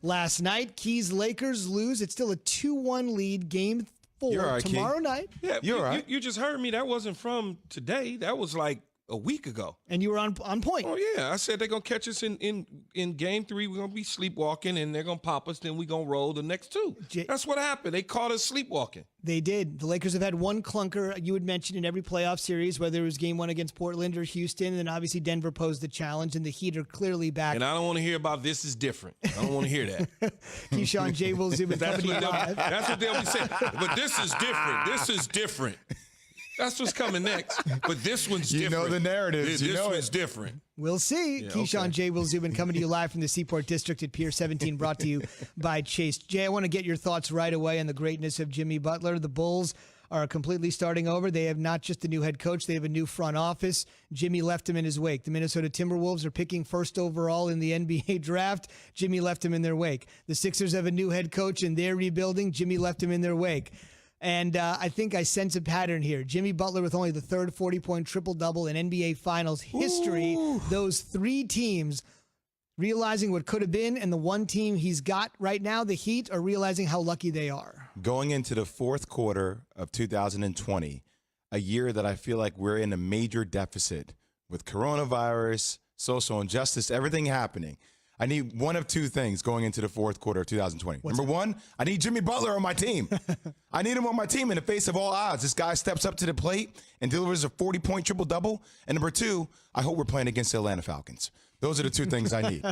last night. Keys Lakers lose. It's still a 2-1 lead. Game 4 right, tomorrow night. Yeah, You're right. You just heard me. That wasn't from today. That was like a week ago. And you were on point. Oh, yeah. I said they're going to catch us in Game 3. We're going to be sleepwalking, and they're going to pop us. Then we're going to roll the next 2. That's what happened. They caught us sleepwalking. They did. The Lakers have had one clunker, you had mentioned, in every playoff series, whether it was Game 1 against Portland or Houston, and then obviously Denver posed the challenge, and the Heat are clearly back. And I don't want to hear about this is different. I don't want to hear that. Keyshawn J. Will Zubin coming to you live. That's what they'll be saying. But this is different. This is different. That's what's coming next. But this one's different. You know the narratives. This one's different. We'll see. Yeah, Keyshawn J. Will Zubin coming to you live from the Seaport District at Pier 17, brought to you by Chase. Jay, I want to get your thoughts right away on the greatness of Jimmy Butler. The Bulls are completely starting over. They have not just a new head coach, they have a new front office. Jimmy left him in his wake. The Minnesota Timberwolves are picking first overall in the NBA draft. Jimmy left him in their wake. The Sixers have a new head coach and they're rebuilding. Jimmy left him in their wake. And I think I sense a pattern here. Jimmy Butler with only the third 40-point triple-double in NBA Finals history. Ooh. Those 3 teams realizing what could have been, and the one team he's got right now, the Heat, are realizing how lucky they are. Going into the fourth quarter of 2020, a year that I feel like we're in a major deficit with coronavirus, social injustice, everything happening. I need one of 2 things going into the fourth quarter of 2020. Number 1, I need Jimmy Butler on my team. I need him on my team in the face of all odds. This guy steps up to the plate and delivers a 40-point triple-double. And number 2, I hope we're playing against the Atlanta Falcons. Those are the 2 things I need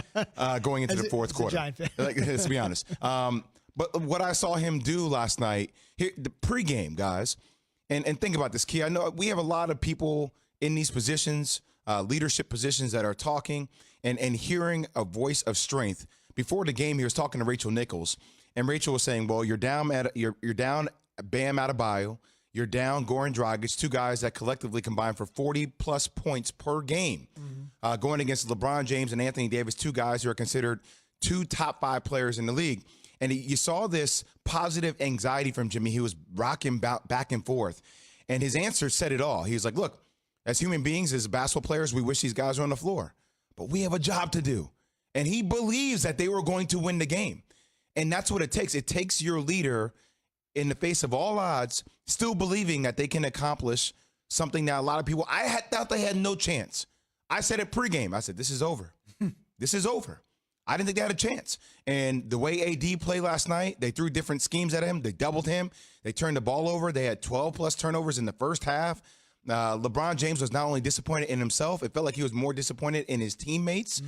going into the fourth quarter. Let's be honest. But what I saw him do last night, here, the pregame, guys, and think about this, Key. I know we have a lot of people in these positions, leadership positions, that are talking and hearing a voice of strength. Before the game, he was talking to Rachel Nichols, and Rachel was saying, "Well, you're down Bam Adebayo, you're down Goran Dragic, 2 guys that collectively combine for 40-plus points per game, going against LeBron James and Anthony Davis, 2 guys who are considered 2 top 5 players in the league." And you saw this positive anxiety from Jimmy. He was rocking back and forth, and his answer said it all. He was like, "Look, as human beings, as basketball players, we wish these guys were on the floor, but we have a job to do." And he believes that they were going to win the game. And that's what it takes. It takes your leader, in the face of all odds, still believing that they can accomplish something that a lot of people, I thought they had no chance. I said it pregame. I said, this is over. This is over. I didn't think they had a chance. And the way AD played last night, they threw different schemes at him. They doubled him. They turned the ball over. They had 12-plus turnovers in the first half. LeBron James was not only disappointed in himself, it felt like he was more disappointed in his teammates.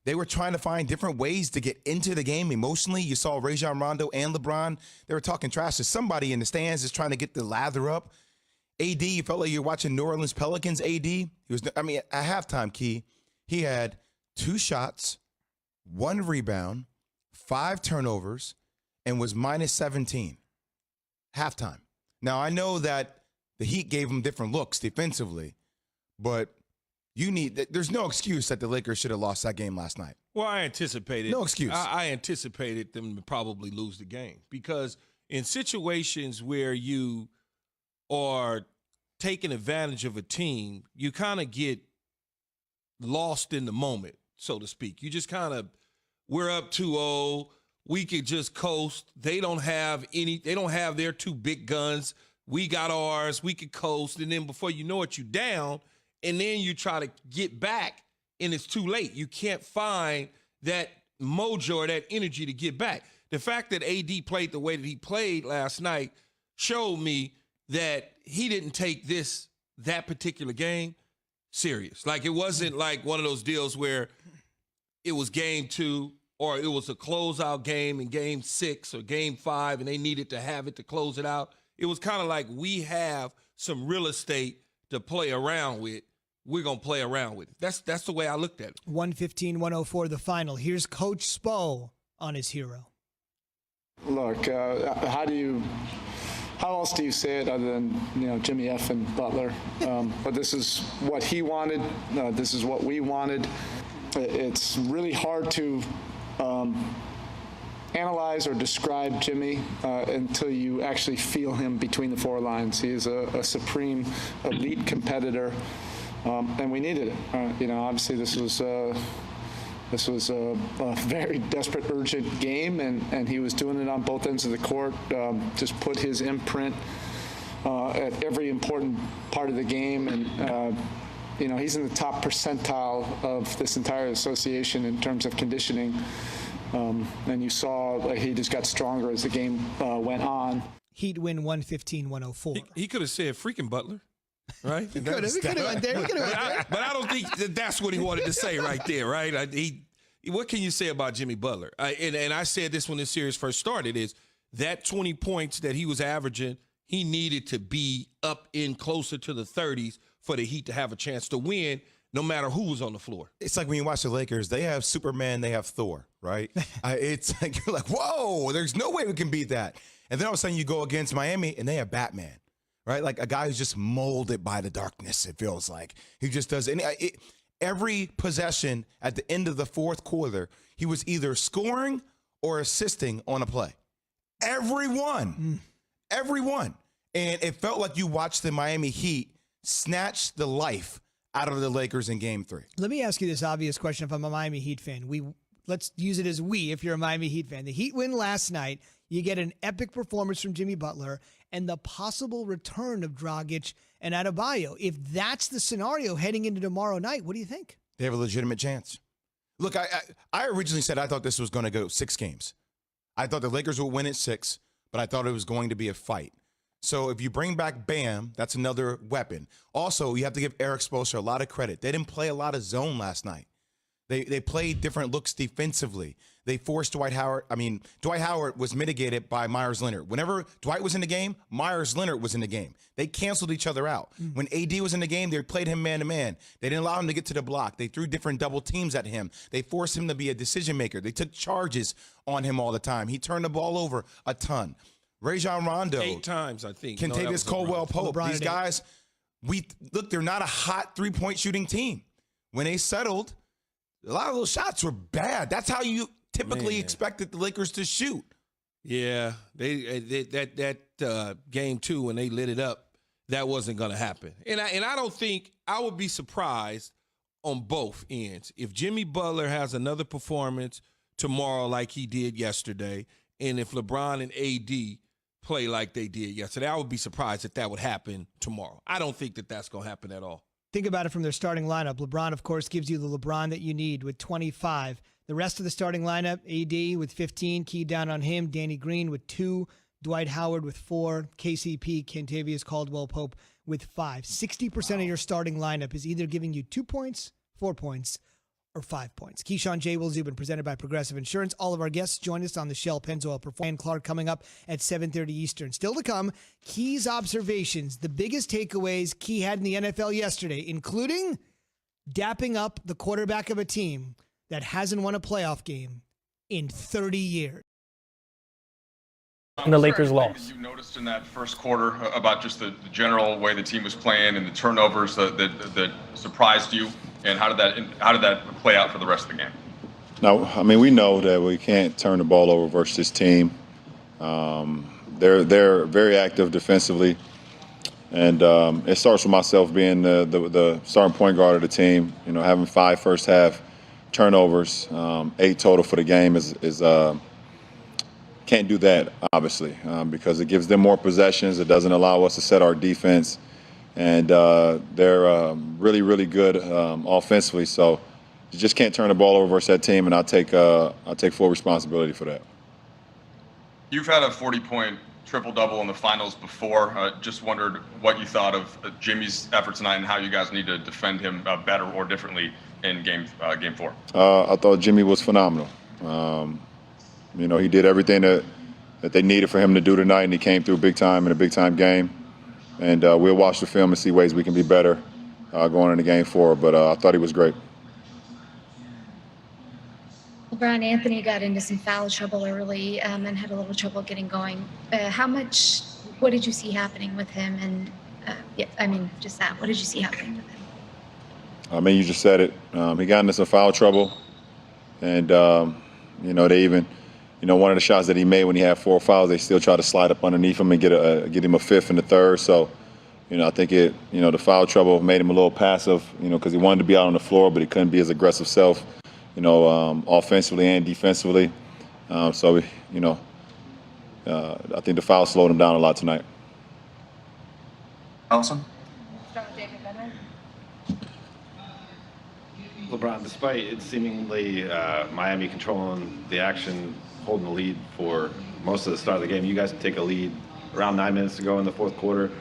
They were trying to find different ways to get into the game emotionally. You saw Rajon Rondo and LeBron. They were talking trash to somebody in the stands, just trying to get the lather up. AD, you felt like you're watching New Orleans Pelicans AD. At halftime, Key, he had 2 shots, 1 rebound, 5 turnovers, and was minus 17. Halftime. Now, I know that the Heat gave him different looks defensively, but there's no excuse that the Lakers should have lost that game last night. Well, I anticipated. No excuse. I anticipated them to probably lose the game because in situations where you are taking advantage of a team, you kind of get lost in the moment, so to speak. You just kind of, we're up 2-0. We could just coast. They don't have their 2 big guns. We got ours. We could coast. And then before you know it, you down. And then you try to get back, and it's too late. You can't find that mojo or that energy to get back. The fact that AD played the way that he played last night showed me that he didn't take that particular game serious. Like, it wasn't like one of those deals where it was game 2 or it was a closeout game in game 6 or game 5 and they needed to have it to close it out. It was kind of like, we have some real estate to play around with. We're going to play around with it. That's the way I looked at it. 115-104 the final. Here's Coach Spo on his hero. Look, how else do you say it other than, Jimmy F. and Butler? But this is what he wanted. This is what we wanted. It's really hard to analyze or describe Jimmy until you actually feel him between the 4 lines. He is a supreme elite competitor, and we needed it. Obviously this was This was a very desperate, urgent game, and he was doing it on both ends of the court. Just put his imprint at every important part of the game, and he's in the top percentile of this entire association in terms of conditioning. And you saw he just got stronger as the game went on. Heat win 115-104. He could have said freaking Butler, right? He could have went there. But I don't think that's what he wanted to say right there, right? What can you say about Jimmy Butler? And I said this when this series first started, is that 20 points that he was averaging, he needed to be up in closer to the 30s for the Heat to have a chance to win, no matter who was on the floor. It's like when you watch the Lakers, they have Superman, they have Thor, right? It's like, you're like, whoa, there's no way we can beat that. And then all of a sudden you go against Miami and they have Batman, right? Like a guy who's just molded by the darkness, it feels like. He just does every possession at the end of the fourth quarter, he was either scoring or assisting on a play. Everyone. And it felt like you watched the Miami Heat snatch the life out of the Lakers in Game 3. Let me ask you this obvious question if I'm a Miami Heat fan. Let's use it as if you're a Miami Heat fan. The Heat win last night. You get an epic performance from Jimmy Butler and the possible return of Dragic and Adebayo. If that's the scenario heading into tomorrow night, what do you think? They have a legitimate chance. Look, I originally said I thought this was going to go 6 games. I thought the Lakers would win at 6, but I thought it was going to be a fight. So if you bring back Bam, that's another weapon. Also, you have to give Eric Spoelstra a lot of credit. They didn't play a lot of zone last night. They played different looks defensively. They forced Dwight Howard. Dwight Howard was mitigated by Myers Leonard. Whenever Dwight was in the game, Myers Leonard was in the game. They canceled each other out. When AD was in the game, they played him man-to-man. They didn't allow him to get to the block. They threw different double teams at him. They forced him to be a decision maker. They took charges on him all the time. He turned the ball over a ton. Rajon Rondo. 8 times, I think. Kentavious Caldwell-Pope. LeBron These guys, they're not a hot three-point shooting team. When they settled, a lot of those shots were bad. That's how you typically expected the Lakers to shoot. Yeah, that Game 2 when they lit it up, that wasn't going to happen. And I don't think I would be surprised on both ends if Jimmy Butler has another performance tomorrow like he did yesterday, and if LeBron and AD play like they did yesterday. I would be surprised if that would happen tomorrow. I don't think that that's going to happen at all. Think about it from their starting lineup. LeBron, of course, gives you the LeBron that you need with 25. The rest of the starting lineup, AD with 15, keyed down on him. Danny Green with 2. Dwight Howard with 4. KCP, Kentavious Caldwell-Pope with 5. 60% of your starting lineup is either giving you 2 points, 4 points, or 5 points. Keyshawn J. Will Zubin, presented by Progressive Insurance. All of our guests join us on the Shell Pennzoil Performance. Clark coming up at 7:30 Eastern. Still to come, Key's observations, the biggest takeaways Key had in the NFL yesterday, including dapping up the quarterback of a team that hasn't won a playoff game in 30 years. And the Lakers lost. You noticed in that first quarter about just the general way the team was playing and the turnovers that surprised you, and how did that play out for the rest of the game? No, I mean, we know that we can't turn the ball over versus this team. They're very active defensively, and it starts with myself being the starting point guard of the team. You know, having 5 first half turnovers, 8 total for the game is can't do that, obviously, because it gives them more possessions. It doesn't allow us to set our defense. And they're really, really good offensively. So you just can't turn the ball over versus that team, and I'll take full responsibility for that. You've had a 40-point triple-double in the finals before. Just wondered what you thought of Jimmy's effort tonight and how you guys need to defend him better or differently in Game 4. I thought Jimmy was phenomenal. You know, he did everything that they needed for him to do tonight, and he came through big time in a big-time game. And we'll watch the film and see ways we can be better going into Game 4. But I thought he was great. LeBron Anthony got into some foul trouble early and had a little trouble getting going. What did you see happening with him? And, just that. What did you see happening with him? I mean, you just said it. He got into some foul trouble. And, they even – one of the shots that he made when he had 4 fouls, they still try to slide up underneath him and get him a 5th and a 3rd. So, I think the foul trouble made him a little passive, because he wanted to be out on the floor, but he couldn't be his aggressive self, offensively and defensively. So, I think the foul slowed him down a lot tonight. Allison? LeBron, despite it seemingly Miami controlling the action, holding the lead for most of the start of the game, you guys take a lead around 9 minutes to go in the fourth quarter.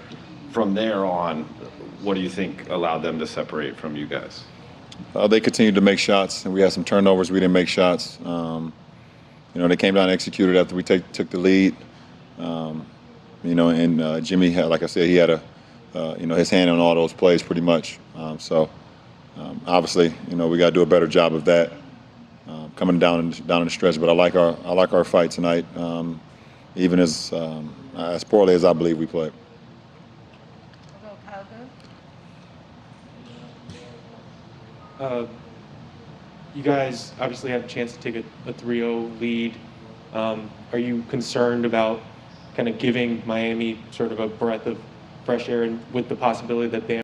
From there on, what do you think allowed them to separate from you guys? They continued to make shots, and we had some turnovers. We didn't make shots. They came down and executed after we took the lead. And Jimmy had, like I said, he had his hand on all those plays pretty much. Obviously, we got to do a better job of that coming down in the stretch. But I like our fight tonight, even as poorly as I believe we played. You guys obviously have a chance to take a 3-0 lead. Are you concerned about kind of giving Miami sort of a breath of fresh air, and with the possibility that they